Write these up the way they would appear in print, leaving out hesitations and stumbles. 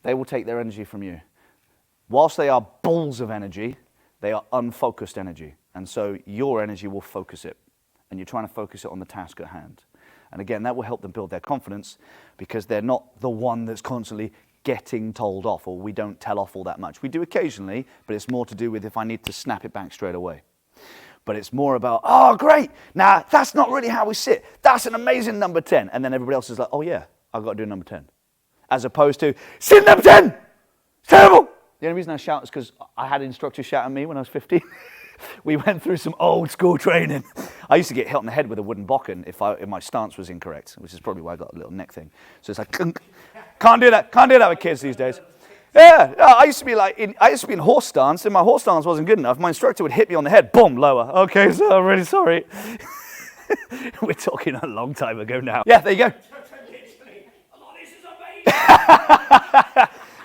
they will take their energy from you. Whilst they are balls of energy, they are unfocused energy. And so your energy will focus it. And you're trying to focus it on the task at hand. And again, that will help them build their confidence because they're not the one that's constantly getting told off, or we don't tell off all that much. We do occasionally, but it's more to do with if I need to snap it back straight away. But it's more about, oh, great. Now, that's not really how we sit. That's an amazing number 10. And then everybody else is like, oh, yeah, I've got to do number 10. As opposed to, sit number 10. It's terrible. The only reason I shout is because I had instructors shout at me when I was 15. We went through some old school training. I used to get hit on the head with a wooden bokken if my stance was incorrect, which is probably why I got a little neck thing. So it's like, can't do that with kids these days. Yeah, I used to be in horse stance, and my horse stance wasn't good enough. My instructor would hit me on the head, boom, lower. Okay, so I'm really sorry. We're talking a long time ago now. Yeah, there you go.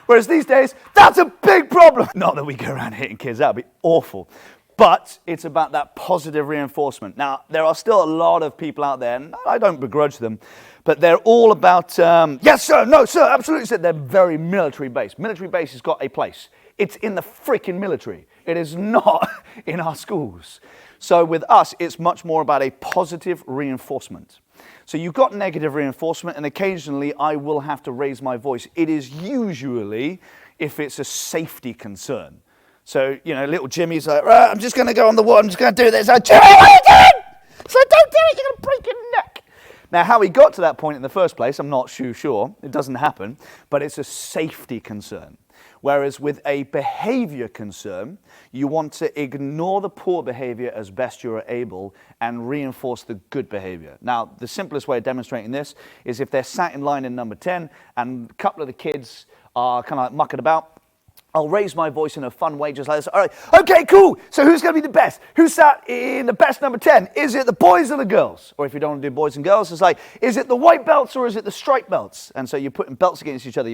Whereas these days, that's a big problem. Not that we go around hitting kids, that would be awful. But it's about that positive reinforcement. Now, there are still a lot of people out there, and I don't begrudge them, but they're all about, yes, sir, no, sir, absolutely, sir. They're very military-based. Military base has got a place. It's in the freaking military. It is not in our schools. So with us, it's much more about a positive reinforcement. So you've got negative reinforcement, and occasionally I will have to raise my voice. It is usually if it's a safety concern. So, you know, little Jimmy's like, right, I'm just going to go on the wall, I'm just going to do this. Like, Jimmy, what are you doing? So don't do it, you're going to break your neck. Now, how he got to that point in the first place, I'm not sure. It doesn't happen, but it's a safety concern. Whereas with a behavior concern, you want to ignore the poor behavior as best you're able and reinforce the good behavior. Now, the simplest way of demonstrating this is if they're sat in line in number 10 and a couple of the kids are kind of like mucking about, I'll raise my voice in a fun way, just like this. All right, okay, cool. So who's going to be the best? Who sat in the best number 10? Is it the boys or the girls? Or if you don't want to do boys and girls, it's like, is it the white belts or is it the striped belts? And so you're putting belts against each other.